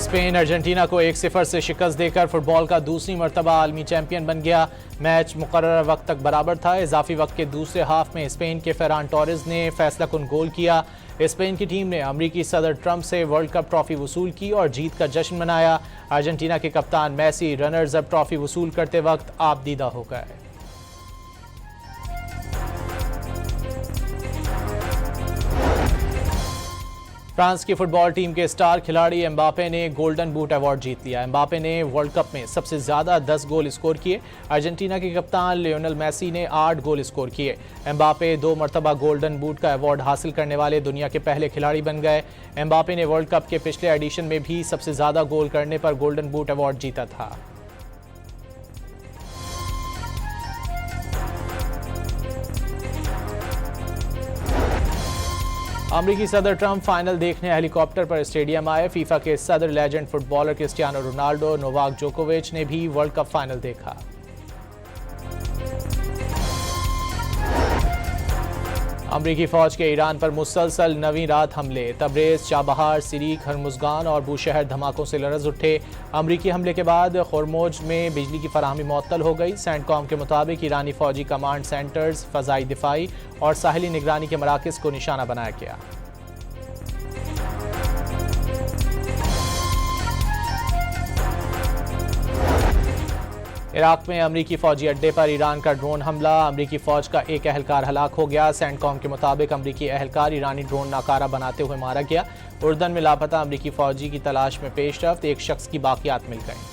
Spain Argentina को 1-0 से शिकस्त देकर फुटबॉल का दूसरी मरतबा आलमी चैंपियन बन गया। मैच मुकर्रर वक्त तक बराबर था। इजाफी वक्त के दूसरे हाफ में स्पेन के फेरान टोरेस ने फैसलाकुन गोल किया। स्पेन की टीम ने अमरीकी सदर ट्रंप से वर्ल्ड कप ट्रॉफी वसूल की और जीत का जश्न मनाया। अर्जेंटीना के कप्तान मेसी रनर्स अप ट्रॉफी वसूल करते वक्त आपदीदा हो गए। फ्रांस की फुटबॉल टीम के स्टार खिलाड़ी एम्बापे ने गोल्डन बूट अवार्ड जीत लिया। एम्बापे ने वर्ल्ड कप में सबसे ज्यादा 10 गोल स्कोर किए। अर्जेंटीना के कप्तान लियोनेल मेसी ने 8 गोल स्कोर किए। एम्बापे 2 मरतबा गोल्डन बूट का अवार्ड हासिल करने वाले दुनिया के पहले खिलाड़ी बन गए। एम्बापे ने वर्ल्ड कप के पिछले एडिशन में भी सबसे ज्यादा गोल करने पर गोल्डन बूट अवार्ड जीता था। अमरीकी सदर ट्रंप फाइनल देखने हेलीकॉप्टर पर स्टेडियम आए। फीफा के सदर legend footballer Cristiano Ronaldo, Novak जोकोविच ने भी वर्ल्ड कप फाइनल देखा। अमरीकी फौज के ईरान पर मुसलसल नवीं रात हमले। तबरेज़, चाबहार, सिरीक, हरमुज़गान और बूशहर धमाकों से लरज़ उठे। अमरीकी हमले के बाद होर्मुज़ में बिजली की फराहमी मुअत्तल हो गई। सेंटकॉम के मुताबिक ईरानी फौजी कमांड सेंटर्स, फ़ज़ाई दिफाई और साहिली निगरानी के मराकज़ को निशाना बनाया गया। इराक में अमरीकी फौजी अड्डे पर ईरान का ड्रोन हमला। अमरीकी फौज का एक अहलकार हलाक हो गया। सेंटकॉम के मुताबिक अमरीकी अहलकार ईरानी ड्रोन नाकारा बनाते हुए मारा गया। उर्दन में लापता अमरीकी फौजी की तलाश में पेशरफ्त, एक शख्स की बाकियात मिल गई।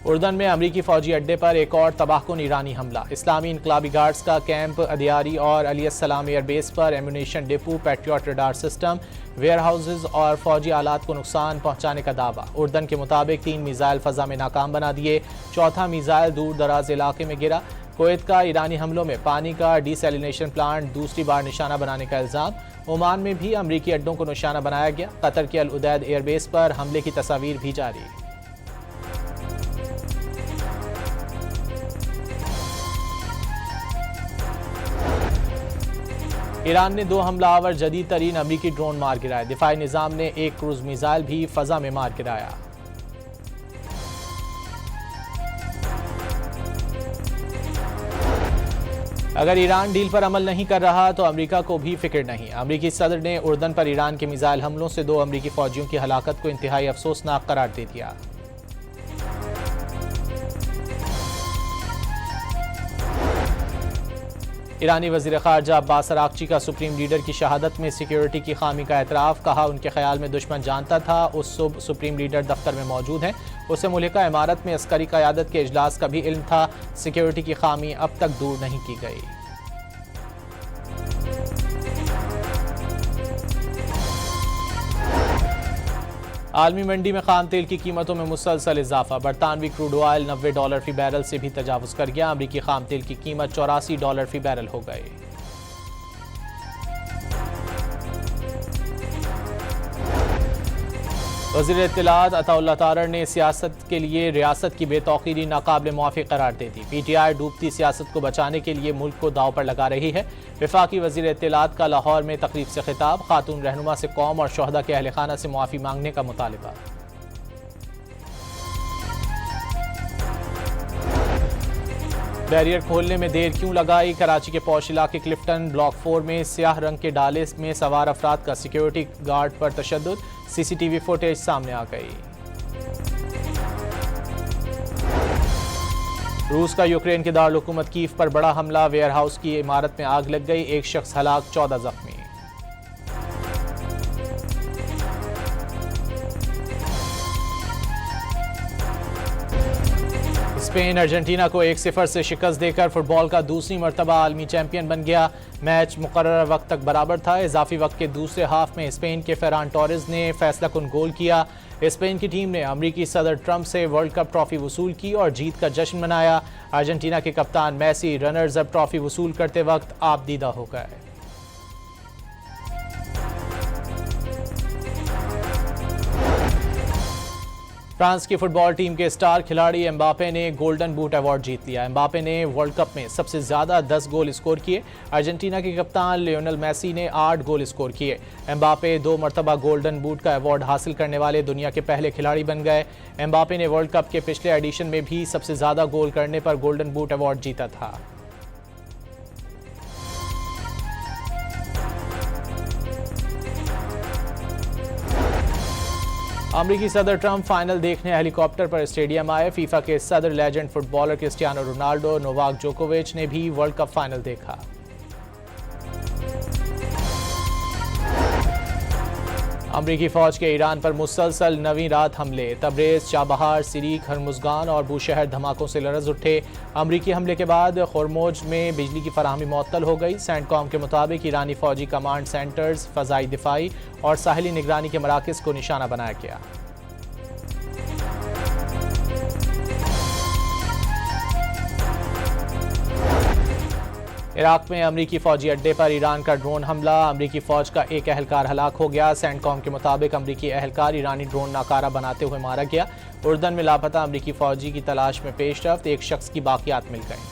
उर्दन में अमरीकी फौजी अड्डे पर एक और तबाहकुन ईरानी हमला। इस्लामी इनकलाबी गार्ड्स का कैंप अदियारी और अली-इस-सलाम एयरबेस पर ammunition depot, Patriot radar system, warehouses और फौजी आलात को नुकसान पहुंचाने का दावा। उर्दन के मुताबिक 3 मिसाइल फजा में नाकाम बना दिए। चौथा मिसाइल दूर दराज इलाके में गिरा। कुवैत का ईरानी हमलों में पानी का डिसैलिनेशन प्लांट दूसरी बार निशाना बनाने का इल्जाम। ओमान में भी अमरीकी अड्डों को निशाना बनाया गया। कतर के अल उदैद एयरबेस पर हमले की तस्वीर भी जारी। ईरान ने 2 हमलावर जदीद तरीन अमरीकी ड्रोन मार गिराए। दिफाई निज़ाम ने एक क्रूज मिसाइल भी फजा में मार गिराया। अगर ईरान डील पर अमल नहीं कर रहा तो अमेरिका को भी फिक्र नहीं। अमरीकी सदर ने उर्दन पर ईरान के मिसाइल हमलों से 2 अमरीकी फौजियों की हलाकत को इंतहाई अफसोसनाक करार दे दिया। ईरानी वज़ीर ख़ारजा अब्बास अराग़ची का सुप्रीम लीडर की शहादत में सिक्योरिटी की खामी का एतराफ़। कहा उनके ख्याल में दुश्मन जानता था उस सुबह सुप्रीम लीडर दफ्तर में मौजूद हैं। उसे मुल्का इमारत में अस्करी क़यादत के इजलास का भी इल्म था। सिक्योरिटी की खामी अब तक दूर नहीं की गई। आलमी मंडी में खाम तेल की कीमतों में मुसलसल इजाफा। बरतानवी क्रूड ऑयल $90 फी बैरल से भी तजावुज़ कर गया। अमरीकी खाम तेल की कीमत $84 फी बैरल हो गई। वज़ीर इत्तलात अताउल्लाह तारर ने सियासत के लिए रियासत की बेतौकीरी नाकाबिल मुआफ़ी करार दे दी। PTI डूबती सियासत को बचाने के लिए मुल्क को दाव पर लगा रही है। वफाकी वज़ीर इत्तलात का लाहौर में तकरीब से खिताब। खातून रहनुमा से कौम और शोहदा के अहल खाना से मुआफ़ी मांगने का मुतालिबा। बैरियर खोलने में देर क्यों लगाई? कराची के पौश इलाके क्लिफ्टन ब्लॉक 4 में स्याह रंग के डाले में सवार अफराद का सिक्योरिटी गार्ड पर तशद्दुद। CCTV फुटेज सामने आ गई। रूस का यूक्रेन के दारुल-हुकूमत कीव पर बड़ा हमला। वेयर हाउस की इमारत में आग लग गई। एक शख्स हलाक, 14 जख्मी। स्पेन अर्जेंटीना को 1-0 से शिकस्त देकर फुटबॉल का दूसरी मरतबा आलमी चैंपियन बन गया। मैच मुकर्रर वक्त तक बराबर था। इजाफी वक्त के दूसरे हाफ में स्पेन के फेरान टोरेस ने फैसलाकुन गोल किया। स्पेन की टीम ने अमरीकी सदर ट्रंप से वर्ल्ड कप ट्रॉफी वसूल की और जीत का जश्न मनाया। अर्जेंटीना के कप्तान मेसी रनर्स अप ट्रॉफी वसूल करते वक्त आपदीदा हो गए। फ्रांस की फुटबॉल टीम के स्टार खिलाड़ी एम्बापे ने गोल्डन बूट अवार्ड जीत लिया। एम्बापे ने वर्ल्ड कप में सबसे ज्यादा 10 गोल स्कोर किए। अर्जेंटीना के कप्तान लियोनेल मेसी ने 8 गोल स्कोर किए। एम्बापे 2 मरतबा गोल्डन बूट का अवार्ड हासिल करने वाले दुनिया के पहले खिलाड़ी बन गए। एम्बापे ने वर्ल्ड कप के पिछले एडिशन में भी सबसे ज्यादा गोल करने पर गोल्डन बूट अवार्ड जीता था। अमरीकी सदर ट्रंप फाइनल देखने हेलीकॉप्टर पर स्टेडियम आए। फीफा के सदर legend footballer Cristiano Ronaldo, Novak जोकोविच ने भी वर्ल्ड कप फाइनल देखा। अमरीकी फौज के ईरान पर मुसलसल नवीं रात हमले। तबरेज़, चाबहार, सिरीक, हरमुज़गान और बूशहर धमाकों से लरज़ उठे। अमरीकी हमले के बाद होर्मुज़ में बिजली की फराहमी मुअत्तल हो गई। सेंटकॉम के मुताबिक ईरानी फौजी कमांड सेंटर्स, फ़ज़ाई दिफाई और साहिली निगरानी के मराकज़ को निशाना बनाया गया। इराक में अमरीकी फौजी अड्डे पर ईरान का ड्रोन हमला। अमरीकी फौज का एक अहलकार हलाक हो गया। सेंटकॉम के मुताबिक अमरीकी अहलकार ईरानी ड्रोन नाकारा बनाते हुए मारा गया। उर्दन में लापता अमरीकी फौजी की तलाश में पेशरफ्त, एक शख्स की बाकियात मिल गई।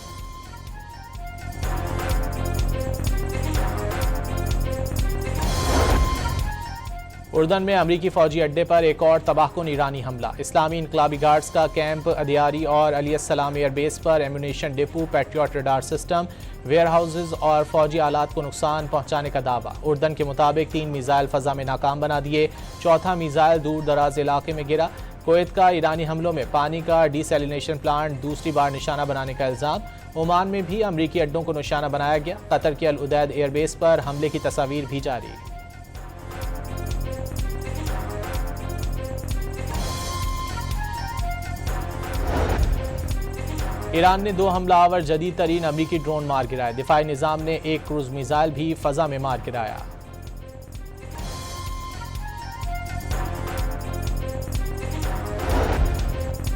उर्दन में अमरीकी फौजी अड्डे पर एक और तबाहकुन ईरानी हमला। इस्लामी इनकलाबी गार्ड्स का कैंप अदियारी और अली-इस-सलाम एयरबेस पर ammunition depot, Patriot radar system, warehouses और फौजी आलात को नुकसान पहुंचाने का दावा। उर्दन के मुताबिक 3 मिसाइल फजा में नाकाम बना दिए। चौथा मिसाइल दूर दराज इलाके में गिरा। कुवैत का ईरानी हमलों में पानी का डिसैलिनेशन प्लांट दूसरी बार निशाना बनाने का इल्ज़ाम। ओमान में भी अमरीकी अड्डों को निशाना बनाया गया। कतर के अल उदैद एयरबेस पर हमले की तस्वीर भी जारी। ईरान ने 2 हमलावर जदीद तरीन अमरीकी ड्रोन मार गिराए। दिफाई निज़ाम ने एक क्रूज मिसाइल भी फजा में मार गिराया।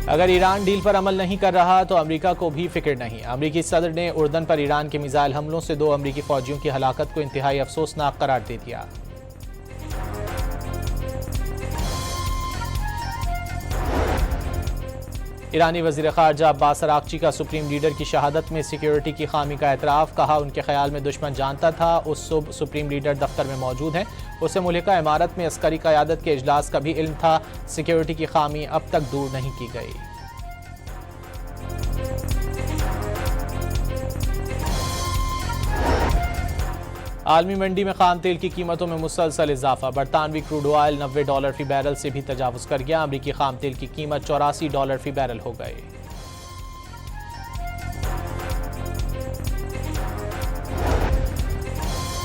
अगर ईरान डील पर अमल नहीं कर रहा तो अमेरिका को भी फिक्र नहीं। अमरीकी सदर ने उर्दन पर ईरान के मिसाइल हमलों से 2 अमरीकी फौजियों की हलाकत को इंतहाई अफसोसनाक करार दे दिया। ईरानी वज़ीर ख़ारजा अब्बास अराग़ची का सुप्रीम लीडर की शहादत में सिक्योरिटी की खामी का एतराफ़। कहा उनके ख्याल में दुश्मन जानता था उस सुबह सुप्रीम लीडर दफ्तर में मौजूद हैं। उसे मुल्का इमारत में अस्करी क़यादत के इजलास का भी इल्म था। सिक्योरिटी की खामी अब तक दूर नहीं की गई। आलमी मंडी में खाम तेल की कीमतों में मुसलसल इजाफा। बरतानवी क्रूड ऑयल $90 फी बैरल से भी तजावुज़ कर गया। अमरीकी खाम तेल की कीमत $84 फी बैरल हो गई।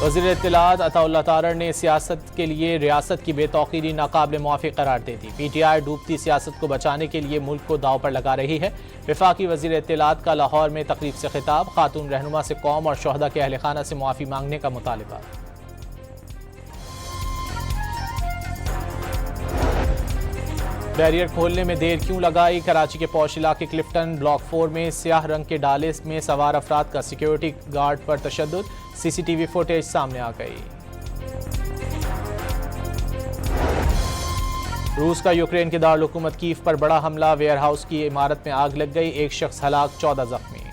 वज़ीर इत्तलात अताउल्लाह तारड़ ने सियासत के लिए रियासत की बेतौकीरी नाकाबिल मुआफ़ी करार दे दी। PTI डूबती सियासत को बचाने के लिए मुल्क को दाव पर लगा रही है। वफाकी वज़ीर इत्तलात का लाहौर में तकरीब से खिताब। खातून रहनुमा से कौम और शोहदा के अहल खाना से मुआफ़ी मांगने का मुतालिबा। बैरियर खोलने में देर क्यों लगाई? कराची के पौश इलाके क्लिफ्टन ब्लॉक 4 में स्याह रंग के डाले में सवार अफराद का सिक्योरिटी गार्ड पर तशद्दुद। CCTV फुटेज सामने आ गई। रूस का यूक्रेन के दारुल हुकूमत कीव पर बड़ा हमला। वेयर हाउस की इमारत में आग लग गई। एक शख्स हलाक, 14 जख्मी।